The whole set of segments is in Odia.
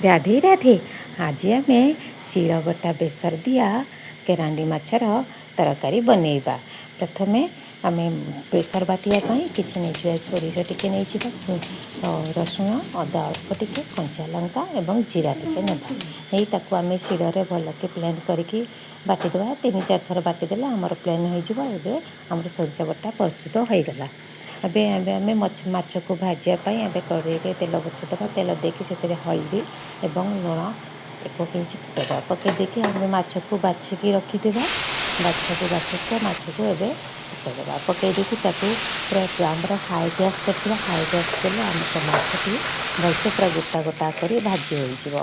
ରାଧେ ରାଧେ। ଆଜି ଆମେ ଶିଳବଟା ବେସର ଦିଆ କେରାଣ୍ଡି ମାଛର ତରକାରୀ ବନେଇବା। ପ୍ରଥମେ ଆମେ ବେସର ବାଟିବା ପାଇଁ କିଛି ନେଇଯିବା। ସୋରିଷ ଟିକେ ନେଇଯିବା, ରସୁଣ ଅଦା ଅଳ୍ପ ଟିକେ, କଞ୍ଚା ଲଙ୍କା ଏବଂ ଜିରା ଟିକେ ନେବା। ନେଇ ତାକୁ ଆମେ ଶିଳରେ ଭଲକି ପ୍ଲେନ୍ କରିକି ବାଟିଦେବା। 3-4 ଥର ବାଟିଦେଲେ ଆମର ପ୍ଲେନ୍ ହୋଇଯିବ। ଏବେ ଆମର ସୋରିଷ ବଟା ପ୍ରସ୍ତୁତ ହୋଇଗଲା। ଏବେ ଆମେ ମାଛକୁ ଭାଜିବା ପାଇଁ ଏବେ କଡ଼େଇରେ ତେଲ ବସାଇଦେବା। ତେଲ ଦେଇକି ସେଥିରେ ହଳଦୀ ଏବଂ ଲୁଣ 1 ଇଞ୍ଚ ପକାଇ ଦେଇକି ଆମେ ମାଛକୁ ବାଛିକି ରଖିଥିବା। ମାଛକୁ ଏବେ ପକାଇ ଦେଇକି ତାକୁ ପୁରା ଆମର ହାଇ ଗ୍ୟାସ୍ କରିଥିବା। ହାଇ ଗ୍ୟାସ୍ ଦେଲେ ଆମର ମାଛଟି ଭଲସେ ପୁରା ଗୋଟା ଗୋଟା କରି ଭାଜି ହୋଇଯିବ।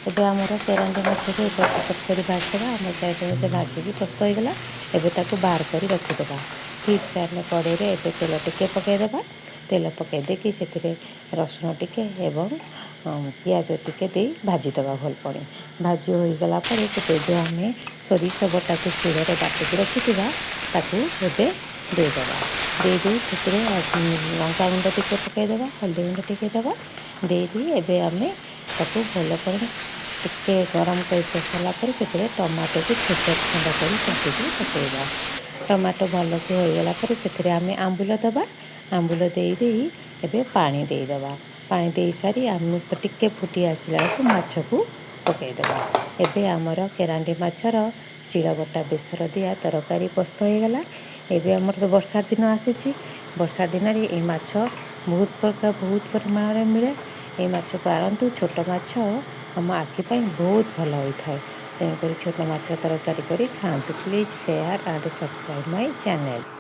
ଏବେ ଆମର କେରାଣ୍ଡି ମାଛକୁ ଏପଟ ସେପଟ କରି ଭାଜିଦେବା। ଆମର ସାଇଡ଼୍ ମାଛ ଭାଜିକି ପ୍ରସ୍ତୁତ ହୋଇଗଲା। ଏବେ ତାକୁ ବାହାର କରି ରଖିଦେବା। ଠିକ୍ ସାଇଡ଼୍ କଡ଼େଇରେ ଏବେ ତେଲ ଟିକେ ପକାଇଦେବା। ତେଲ ପକାଇ ଦେଇକି ସେଥିରେ ରସୁଣ ଟିକେ ଏବଂ ପିଆଜ ଟିକେ ଦେଇ ଭାଜିଦେବା। ଭଲ ପଡ଼ି ଭାଜି ହୋଇଗଲା ପରେ ଏବେ ଆମେ ସୋରିଷ ବଟାକୁ ଶିଳରେ ବାଟିକି ରଖିଥିବା ତାକୁ ଏବେ ଦେଇଦେବା। ଦେଇ ସେଥିରେ ଲଙ୍କାଗୁଣ୍ଡ ଟିକେ ପକାଇଦେବା, ହଳଦୀ ଗୁଣ୍ଡ ଟିକେ ଦେବା। ଦେଇ ଏବେ ଆମେ ତାକୁ ଭଲ କରି ଟିକେ ଗରମ କରି ସାରିଲା ପରେ ସେଥିରେ ଟମାଟୋକୁ ଛୋଟ ଖଣ୍ଡ କରି କାଟିକି ପକାଇବା। ଟମାଟୋ ଭଲକି ହୋଇଗଲା ପରେ ସେଥିରେ ଆମେ ଆମ୍ବୁଲ ଦେବା। ଆମ୍ବୁଲ ଦେଇ ଏବେ ପାଣି ଦେଇଦେବା। ପାଣି ଦେଇ ସାରି ଆମେ ଟିକେ ଫୁଟି ଆସିଲା ବେଳକୁ ମାଛକୁ ପକାଇଦେବା। ଏବେ ଆମର କେରାଣ୍ଡି ମାଛର ଶିଳବଟା ବେସର ଦିଆ ତରକାରୀ ପ୍ରସ୍ତୁତ ହୋଇଗଲା। ଏବେ ଆମର ତ ବର୍ଷା ଦିନ ଆସିଛି। ବର୍ଷା ଦିନରେ এই ମାଛ ବହୁତ ପରିମାଣରେ ମିଳେ। এই ମାଛକୁ ଆଣନ୍ତୁ। ଛୋଟ ମାଛ ଆମ ଆଖି ପାଇଁ ବହୁତ ଭଲ ହୋଇଥାଏ। ତେଣୁକରି ଛୋଟ ମାଛ ତରକାରୀ କରି ଖାଆନ୍ତୁ। Please share and subscribe my channel.